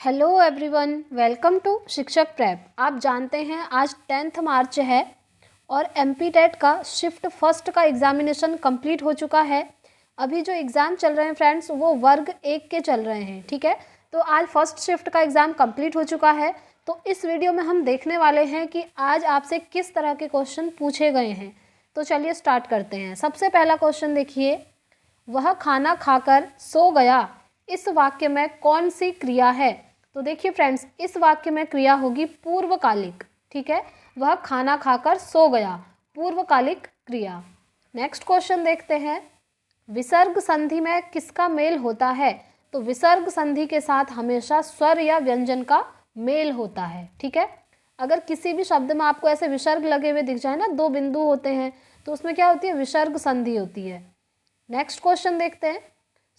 Hello everyone, welcome to शिक्षक prep. आप जानते हैं आज 10th मार्च है और एमपी टेट का शिफ्ट फर्स्ट का एग्जामिनेशन कंप्लीट हो चुका है। अभी जो एग्ज़ाम चल रहे हैं फ्रेंड्स वो वर्ग 1 के चल रहे हैं, ठीक है। तो आज फर्स्ट शिफ्ट का एग्ज़ाम कंप्लीट हो चुका है। तो इस वीडियो में हम देखने वाले हैं कि आज आपसे किस तरह के क्वेश्चन पूछे गए हैं। तो चलिए स्टार्ट करते हैं। सबसे पहला क्वेश्चन देखिए, वह खाना खाकर सो गया, इस वाक्य में कौन सी क्रिया है। तो देखिए फ्रेंड्स, इस वाक्य में क्रिया होगी पूर्वकालिक, ठीक है। वह खाना खाकर सो गया, पूर्वकालिक क्रिया। नेक्स्ट क्वेश्चन देखते हैं, विसर्ग संधि में किसका मेल होता है। तो विसर्ग संधि के साथ हमेशा स्वर या व्यंजन का मेल होता है, ठीक है। अगर किसी भी शब्द में आपको ऐसे विसर्ग लगे हुए दिख जाए ना, दो बिंदु होते हैं, तो उसमें क्या होती है, विसर्ग संधि होती है। नेक्स्ट क्वेश्चन देखते हैं,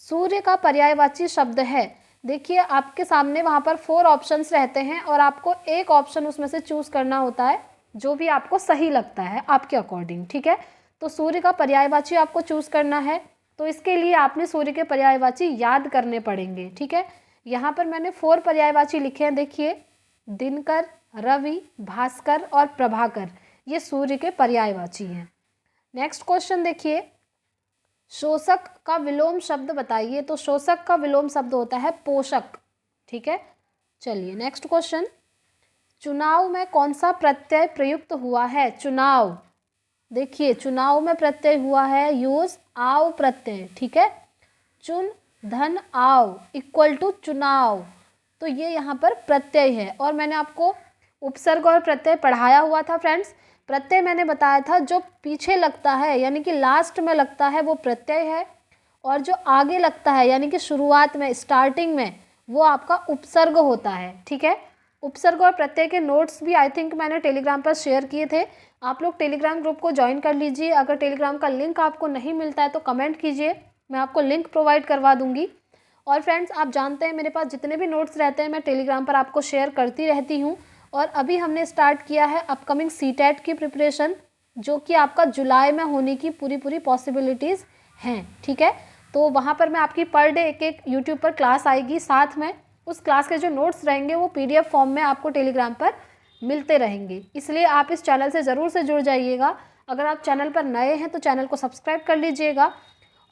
सूर्य का पर्यायवाची शब्द है। देखिए आपके सामने वहाँ पर 4 ऑप्शंस रहते हैं और आपको एक ऑप्शन उसमें से चूज़ करना होता है जो भी आपको सही लगता है आपके अकॉर्डिंग, ठीक है। तो सूर्य का पर्यायवाची आपको चूज़ करना है, तो इसके लिए आपने सूर्य के पर्यायवाची याद करने पड़ेंगे, ठीक है। यहाँ पर मैंने 4 पर्यायवाची लिखे हैं, देखिए, दिनकर, रवि, भास्कर और प्रभाकर, ये सूर्य के पर्यायवाची हैं। नेक्स्ट क्वेश्चन देखिए, शोषक का विलोम शब्द बताइए। तो शोषक का विलोम शब्द होता है पोषक, ठीक है। चलिए नेक्स्ट क्वेश्चन, चुनाव में कौन सा प्रत्यय प्रयुक्त हुआ है। चुनाव, देखिए चुनाव में प्रत्यय हुआ है यूज आव प्रत्यय, ठीक है। चुन धन आव इक्वल टू चुनाव, तो ये यहाँ पर प्रत्यय है। और मैंने आपको उपसर्ग और प्रत्यय पढ़ाया हुआ था फ्रेंड्स। प्रत्यय मैंने बताया था जो पीछे लगता है यानी कि लास्ट में लगता है वो प्रत्यय है, और जो आगे लगता है यानी कि शुरुआत में, स्टार्टिंग में, वो आपका उपसर्ग होता है, ठीक है। उपसर्ग और प्रत्यय के नोट्स भी आई थिंक मैंने टेलीग्राम पर शेयर किए थे। आप लोग टेलीग्राम ग्रुप को ज्वाइन कर लीजिए। अगर टेलीग्राम का लिंक आपको नहीं मिलता है तो कमेंट कीजिए, मैं आपको लिंक प्रोवाइड करवा दूंगी। और फ्रेंड्स आप जानते हैं मेरे पास जितने भी नोट्स रहते हैं मैं टेलीग्राम पर आपको शेयर करती रहती हूँ। और अभी हमने स्टार्ट किया है अपकमिंग सीटेट की प्रिपरेशन, जो कि आपका जुलाई में होने की पूरी पॉसिबिलिटीज़ हैं, ठीक है। तो वहाँ पर मैं आपकी पर डे एक यूट्यूब पर क्लास आएगी, साथ में उस क्लास के जो नोट्स रहेंगे वो PDF फॉर्म में आपको टेलीग्राम पर मिलते रहेंगे। इसलिए आप इस चैनल से ज़रूर से जुड़ जाइएगा। अगर आप चैनल पर नए हैं तो चैनल को सब्सक्राइब कर लीजिएगा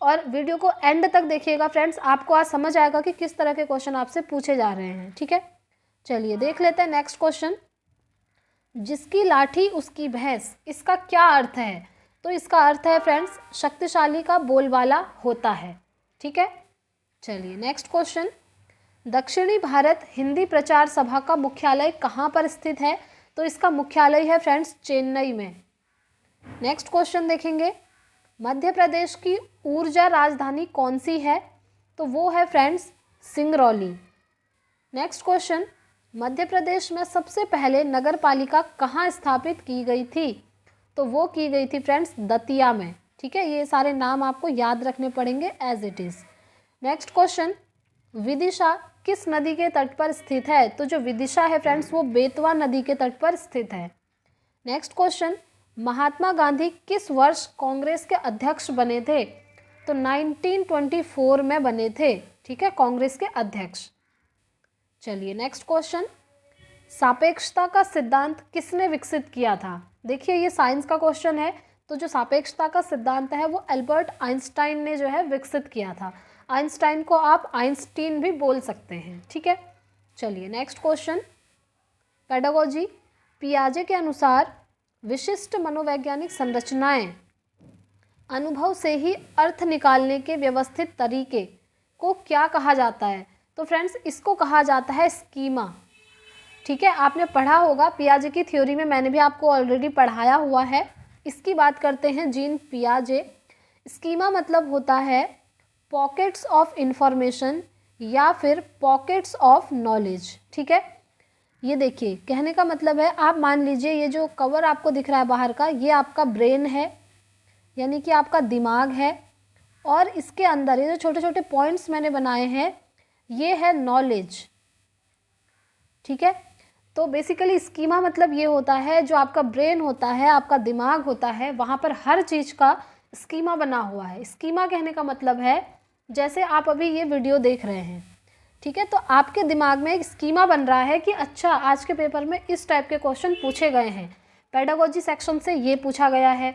और वीडियो को एंड तक देखिएगा फ्रेंड्स। आपको आज समझ आएगा कि किस तरह के क्वेश्चन आपसे पूछे जा रहे हैं, ठीक है। चलिए देख लेते हैं नेक्स्ट क्वेश्चन, जिसकी लाठी उसकी भैंस, इसका क्या अर्थ है। तो इसका अर्थ है फ्रेंड्स, शक्तिशाली का बोलबाला होता है, ठीक है। चलिए नेक्स्ट क्वेश्चन, दक्षिणी भारत हिंदी प्रचार सभा का मुख्यालय कहाँ पर स्थित है। तो इसका मुख्यालय है फ्रेंड्स चेन्नई में। नेक्स्ट क्वेश्चन देखेंगे, मध्य प्रदेश की ऊर्जा राजधानी कौन सी है। तो वो है friends Singrauli. Next question, Madhya Pradesh में सबसे पहले नगर पालिका कहाँ स्थापित की गई थी। तो वो की गई थी फ्रेंड्स दतिया में, ठीक है। ये सारे नाम आपको याद रखने पड़ेंगे as it is. Next question, Vidisha किस नदी के तट पर स्थित है। तो जो विदिशा है फ्रेंड्स वो बेतवा नदी के तट पर स्थित है। नेक्स्ट क्वेश्चन, महात्मा गांधी किस वर्ष कांग्रेस के अध्यक्ष बने थे। तो 1924 में बने थे, ठीक है, कांग्रेस के अध्यक्ष। चलिए नेक्स्ट क्वेश्चन, सापेक्षता का सिद्धांत किसने विकसित किया था। देखिए ये साइंस का क्वेश्चन है, तो जो सापेक्षता का सिद्धांत है वो एल्बर्ट आइंस्टाइन ने जो है विकसित किया था। आइंस्टाइन को आप आइंस्टीन भी बोल सकते हैं, ठीक है। चलिए नेक्स्ट क्वेश्चन, पेडागोजी, पियाजे के अनुसार विशिष्ट मनोवैज्ञानिक संरचनाएं अनुभव से ही अर्थ निकालने के व्यवस्थित तरीके को क्या कहा जाता है। तो फ्रेंड्स इसको कहा जाता है स्कीमा, ठीक है। आपने पढ़ा होगा पियाजे की थ्योरी में, मैंने भी आपको ऑलरेडी पढ़ाया हुआ है। इसकी बात करते हैं जीन पियाजे। स्कीमा मतलब होता है पॉकेट्स ऑफ इंफॉर्मेशन या फिर पॉकेट्स ऑफ नॉलेज, ठीक है। ये देखिए कहने का मतलब है, आप मान लीजिए ये जो कवर आपको दिख रहा है बाहर का, ये आपका ब्रेन है यानी कि आपका दिमाग है, और इसके अंदर ये जो छोटे छोटे पॉइंट्स मैंने बनाए हैं ये है नॉलेज, ठीक है। तो बेसिकली स्कीमा मतलब ये होता है, जो आपका ब्रेन होता है, आपका दिमाग होता है, वहाँ पर हर चीज़ का स्कीमा बना हुआ है। स्कीमा कहने का मतलब है जैसे आप अभी ये वीडियो देख रहे हैं, ठीक है। तो आपके दिमाग में एक स्कीमा बन रहा है कि अच्छा आज के पेपर में इस टाइप के क्वेश्चन पूछे गए हैं, पेडागोजी सेक्शन से ये पूछा गया है,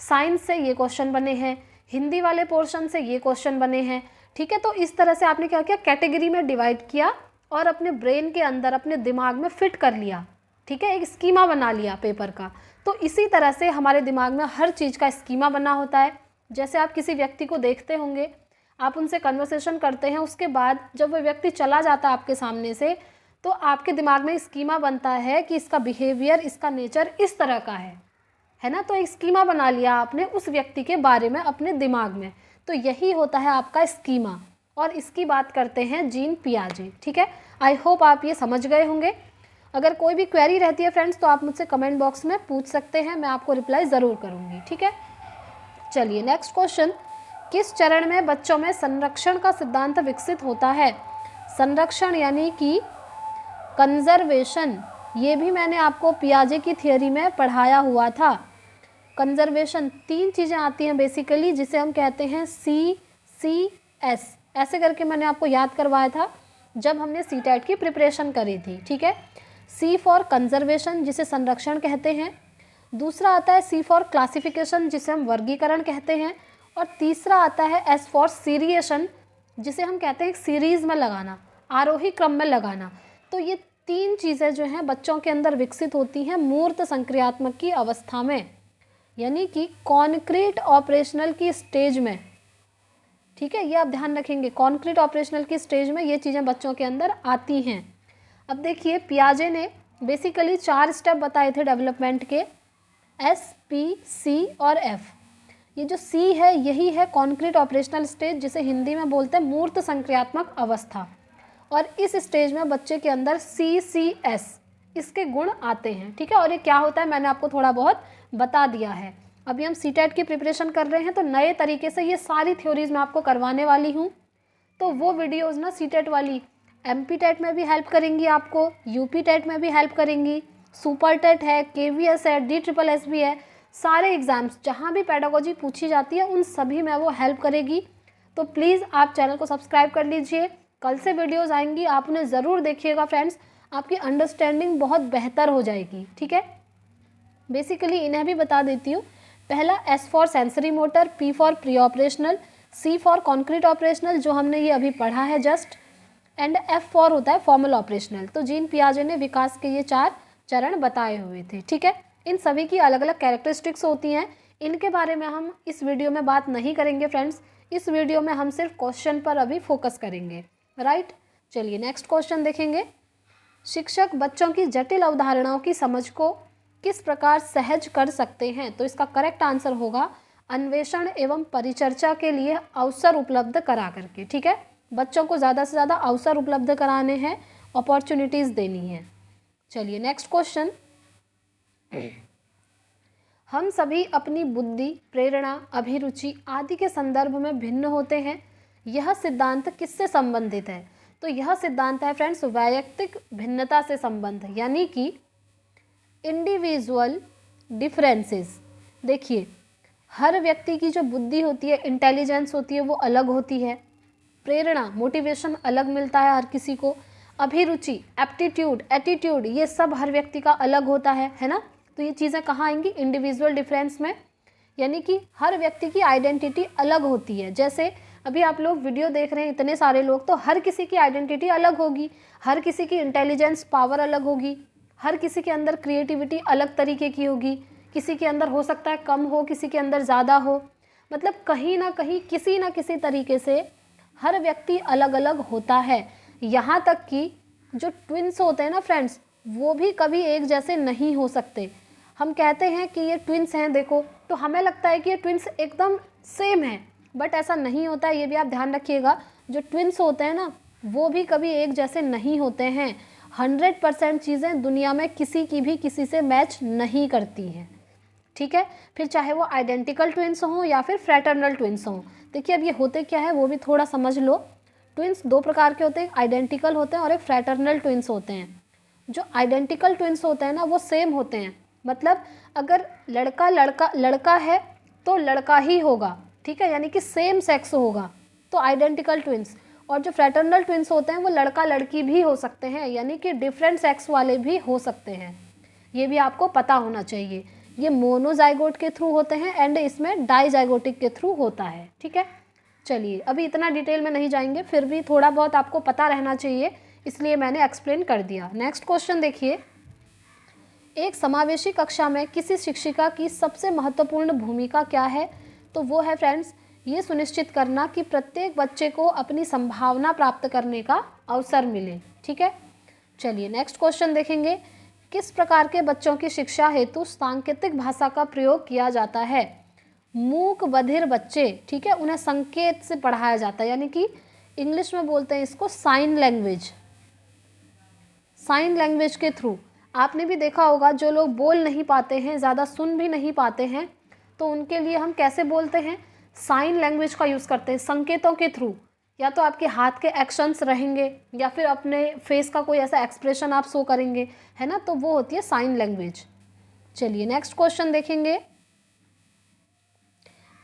साइंस से ये क्वेश्चन बने हैं, हिंदी वाले पोर्शन से ये क्वेश्चन बने हैं, ठीक है। तो इस तरह से आपने क्या किया, कैटेगरी में डिवाइड किया और अपने ब्रेन के अंदर अपने दिमाग में फिट कर लिया, ठीक है, एक स्कीमा बना लिया पेपर का। तो इसी तरह से हमारे दिमाग में हर चीज़ का स्कीमा बना होता है। जैसे आप किसी व्यक्ति को देखते होंगे, आप उनसे कन्वर्सेशन करते हैं, उसके बाद जब वो व्यक्ति चला जाता है आपके सामने से, तो आपके दिमाग में स्कीमा बनता है कि इसका बिहेवियर, इसका नेचर इस तरह का है ना। तो एक स्कीमा बना लिया आपने उस व्यक्ति के बारे में अपने दिमाग में। तो यही होता है आपका स्कीमा, और इसकी बात करते हैं जीन पियाजे, ठीक है। आई होप आप ये समझ गए होंगे। अगर कोई भी क्वेरी रहती है फ्रेंड्स तो आप मुझसे कमेंट बॉक्स में पूछ सकते हैं, मैं आपको रिप्लाई ज़रूर करूँगी, ठीक है। चलिए नेक्स्ट क्वेश्चन, किस चरण में बच्चों में संरक्षण का सिद्धांत विकसित होता है? संरक्षण यानी कि कंजर्वेशन, ये भी मैंने आपको पियाजे की थियोरी में पढ़ाया हुआ था। कंजर्वेशन 3 चीज़ें आती हैं बेसिकली, जिसे हम कहते हैं CCS, ऐसे करके मैंने आपको याद करवाया था जब हमने CTET की प्रिपरेशन करी थी, ठीक है। C फॉर कंजर्वेशन, जिसे संरक्षण कहते हैं। दूसरा आता है C फॉर क्लासिफिकेशन, जिसे हम वर्गीकरण कहते हैं। और तीसरा आता है S फॉर सीरिएशन, जिसे हम कहते हैं एक सीरीज़ में लगाना, आरोही क्रम में लगाना। तो ये 3 चीज़ें जो हैं बच्चों के अंदर विकसित होती हैं मूर्त संक्रियात्मक की अवस्था में, यानी कि कॉन्क्रीट ऑपरेशनल की स्टेज में, ठीक है। ये आप ध्यान रखेंगे, कॉन्क्रीट ऑपरेशनल की स्टेज में ये चीज़ें बच्चों के अंदर आती हैं। अब देखिए, पियाजे ने बेसिकली 4 स्टेप बताए थे डेवलपमेंट के, S, P, C और F। ये जो C है यही है कॉन्क्रीट ऑपरेशनल स्टेज, जिसे हिंदी में बोलते हैं मूर्त संक्रियात्मक अवस्था। और इस स्टेज में बच्चे के अंदर CCS इसके गुण आते हैं, ठीक है। और ये क्या होता है मैंने आपको थोड़ा बहुत बता दिया है। अभी हम CTET की प्रिपरेशन कर रहे हैं तो नए तरीके से ये सारी थ्योरीज मैं आपको करवाने वाली हूँ। तो वो वीडियोज़ ना CTET वाली MPTET में भी हेल्प करेंगी आपको, UPTET में भी हेल्प करेंगी, सुपर टेट है, KVS है, DSSS भी है, सारे एग्ज़ाम्स जहाँ भी पेडागोजी पूछी जाती है उन सभी में वो हेल्प करेगी। तो प्लीज़ आप चैनल को सब्सक्राइब कर लीजिए, कल से वीडियोज़ आएंगी, आप उन्हें ज़रूर देखिएगा फ्रेंड्स, आपकी अंडरस्टैंडिंग बहुत बेहतर हो जाएगी, ठीक है। बेसिकली इन्हें भी बता देती हूँ। पहला S for sensory motor, P for pre operational, C for concrete operational, जो हमने ये अभी पढ़ा है जस्ट, एंड F फॉर होता है फॉर्मल ऑपरेशनल। तो जीन पियाजे ने विकास के ये 4 चरण बताए हुए थे, ठीक है। इन सभी की अलग अलग कैरेक्टरिस्टिक्स होती हैं, इनके बारे में हम इस वीडियो में बात नहीं करेंगे फ्रेंड्स। इस वीडियो में हम सिर्फ क्वेश्चन पर अभी फोकस करेंगे, राइट। चलिए नेक्स्ट क्वेश्चन देखेंगे। शिक्षक बच्चों की जटिल अवधारणाओं की समझ को किस प्रकार सहज कर सकते हैं? तो इसका करेक्ट आंसर होगा अन्वेषण एवं परिचर्चा के लिए अवसर उपलब्ध करा करके, ठीक है। बच्चों को ज़्यादा से ज़्यादा अवसर उपलब्ध कराने हैं, अपॉर्चुनिटीज़ देनी है। चलिए नेक्स्ट क्वेश्चन, हम सभी अपनी बुद्धि, प्रेरणा, अभिरुचि आदि के संदर्भ में भिन्न होते हैं, यह सिद्धांत किससे संबंधित है? तो यह सिद्धांत है फ्रेंड्स वैयक्तिक भिन्नता से संबंध, यानी कि इंडिविजुअल डिफरेंसेस। देखिए, हर व्यक्ति की जो बुद्धि होती है, इंटेलिजेंस होती है, वो अलग होती है। प्रेरणा, मोटिवेशन अलग मिलता है हर किसी को। अभिरुचि, एप्टीट्यूड, एटीट्यूड, ये सब हर व्यक्ति का अलग होता है ना। तो ये चीज़ें कहाँ आएंगी? इंडिविजुअल डिफरेंस में, यानी कि हर व्यक्ति की आइडेंटिटी अलग होती है। जैसे अभी आप लोग वीडियो देख रहे हैं इतने सारे लोग, तो हर किसी की आइडेंटिटी अलग होगी, हर किसी की इंटेलिजेंस पावर अलग होगी, हर किसी के अंदर क्रिएटिविटी अलग तरीके की होगी, किसी के अंदर हो सकता है कम हो, किसी के अंदर ज़्यादा हो। मतलब कहीं ना कहीं किसी ना किसी तरीके से हर व्यक्ति अलग अलग होता है। यहाँ तक कि जो ट्विन्स होते हैं ना फ्रेंड्स, वो भी कभी एक जैसे नहीं हो सकते। हम कहते हैं कि ये ट्विन्स हैं देखो, तो हमें लगता है कि ये ट्विन्स एकदम सेम है, बट ऐसा नहीं होता है। ये भी आप ध्यान रखिएगा, जो ट्विन्स होते हैं ना वो भी कभी एक जैसे नहीं होते हैं। 100% चीज़ें दुनिया में किसी की भी किसी से मैच नहीं करती हैं, ठीक है। फिर चाहे वो आइडेंटिकल ट्विन्स हों या फिर फ्रैटर्नल ट्विन्स हों। देखिए अब ये होते क्या है वो भी थोड़ा समझ लो। ट्विन्स 2 प्रकार के होते हैं, आइडेंटिकल होते हैं और एक फ्रैटर्नल ट्विन्स होते हैं। जो आइडेंटिकल ट्विन्स होते हैं ना वो सेम होते हैं, मतलब अगर लड़का लड़का लड़का है तो लड़का ही होगा, ठीक है, यानी कि सेम सेक्स होगा, तो आइडेंटिकल ट्विन्स। और जो फ्रेटर्नल ट्विंस होते हैं वो लड़का लड़की भी हो सकते हैं, यानी कि डिफरेंट सेक्स वाले भी हो सकते हैं। ये भी आपको पता होना चाहिए। ये मोनोजाइगोट के थ्रू होते हैं एंड इसमें डाइजाइगोटिक के थ्रू होता है। ठीक है, चलिए अभी इतना डिटेल में नहीं जाएंगे, फिर भी थोड़ा बहुत आपको पता रहना चाहिए, इसलिए मैंने एक्सप्लेन कर दिया। नेक्स्ट क्वेश्चन देखिए, एक समावेशी कक्षा में किसी शिक्षिका की सबसे महत्वपूर्ण भूमिका क्या है? तो वो है फ्रेंड्स ये सुनिश्चित करना कि प्रत्येक बच्चे को अपनी संभावना प्राप्त करने का अवसर मिले। ठीक है, चलिए नेक्स्ट क्वेश्चन देखेंगे, किस प्रकार के बच्चों की शिक्षा हेतु सांकेतिक भाषा का प्रयोग किया जाता है? मूक बधिर बच्चे, ठीक है, उन्हें संकेत से पढ़ाया जाता है, यानी कि इंग्लिश में बोलते हैं इसको साइन लैंग्वेज। साइन लैंग्वेज के थ्रू आपने भी देखा होगा, जो लोग बोल नहीं पाते हैं, ज़्यादा सुन भी नहीं पाते हैं, तो उनके लिए हम कैसे बोलते हैं? साइन लैंग्वेज का यूज़ करते हैं, संकेतों के थ्रू। या तो आपके हाथ के एक्शंस रहेंगे या फिर अपने फेस का कोई ऐसा एक्सप्रेशन आप शो करेंगे, है ना, तो वो होती है साइन लैंग्वेज। चलिए नेक्स्ट क्वेश्चन देखेंगे,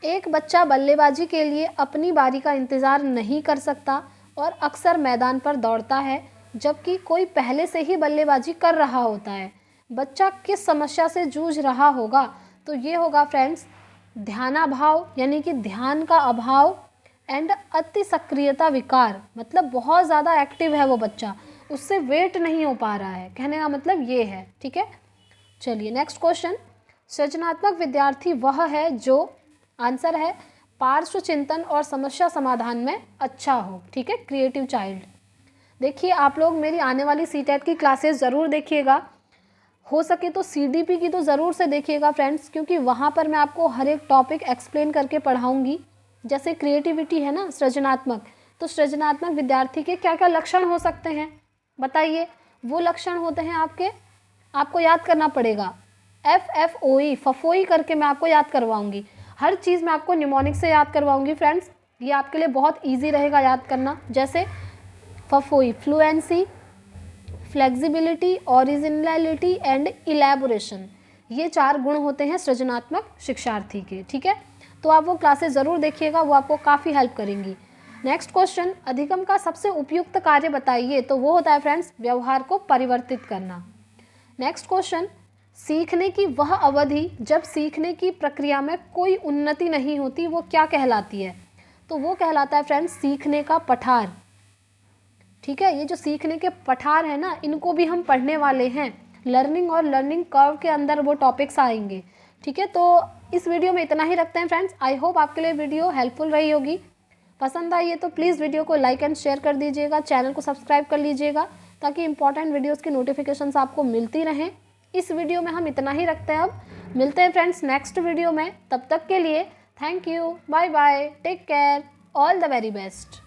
एक बच्चा बल्लेबाजी के लिए अपनी बारी का इंतज़ार नहीं कर सकता और अक्सर मैदान पर दौड़ता है, जबकि कोई पहले से ही बल्लेबाजी कर रहा होता है। बच्चा किस समस्या से जूझ रहा होगा? तो ये होगा फ्रेंड्स ध्यानाभाव, यानी कि ध्यान का अभाव, एंड अति सक्रियता विकार, मतलब बहुत ज़्यादा एक्टिव है वो बच्चा, उससे वेट नहीं हो पा रहा है, कहने का मतलब ये है। ठीक है, चलिए नेक्स्ट क्वेश्चन, सृजनात्मक विद्यार्थी वह है जो, आंसर है पार्श्व चिंतन और समस्या समाधान में अच्छा हो। ठीक है, क्रिएटिव चाइल्ड। देखिए आप लोग मेरी आने वाली सीटेट की क्लासेस ज़रूर देखिएगा, हो सके तो सीडीपी की तो ज़रूर से देखिएगा फ्रेंड्स, क्योंकि वहाँ पर मैं आपको हर एक टॉपिक एक्सप्लेन करके पढ़ाऊँगी। जैसे क्रिएटिविटी है ना, सृजनात्मक, तो सृजनात्मक विद्यार्थी के क्या क्या लक्षण हो सकते हैं बताइए? वो लक्षण होते हैं आपके, आपको याद करना पड़ेगा, FFOE, फफोई करके मैं आपको याद करवाऊँगी। हर चीज़ मैं आपको न्यूमोनिक से याद करवाऊँगी फ्रेंड्स, ये आपके लिए बहुत ईजी रहेगा याद करना। जैसे फफोई, fluency, flexibility, originality and elaboration, ये 4 गुण होते हैं सृजनात्मक शिक्षार्थी के। ठीक है, तो आप वो क्लासेस ज़रूर देखिएगा, वो आपको काफ़ी हेल्प करेंगी। नेक्स्ट क्वेश्चन, अधिगम का सबसे उपयुक्त कार्य बताइए? तो वो होता है फ्रेंड्स व्यवहार को परिवर्तित करना। नेक्स्ट क्वेश्चन, सीखने की वह अवधि जब सीखने की प्रक्रिया में कोई उन्नति नहीं होती, वो क्या कहलाती है? तो वो कहलाता है फ्रेंड्स सीखने का पठार। ठीक है, ये जो सीखने के पठार है ना, इनको भी हम पढ़ने वाले हैं, लर्निंग और लर्निंग कर्व के अंदर वो टॉपिक्स आएंगे। ठीक है, तो इस वीडियो में इतना ही रखते हैं फ्रेंड्स। आई होप आपके लिए वीडियो हेल्पफुल रही होगी। पसंद आई है तो प्लीज़ वीडियो को लाइक एंड शेयर कर दीजिएगा, चैनल को सब्सक्राइब कर लीजिएगा, ताकि इंपॉर्टेंट वीडियोज़ की नोटिफिकेशंस आपको मिलती रहें। इस वीडियो में हम इतना ही रखते हैं, अब मिलते हैं फ्रेंड्स नेक्स्ट वीडियो में। तब तक के लिए thank you, bye bye, take care, all the very best.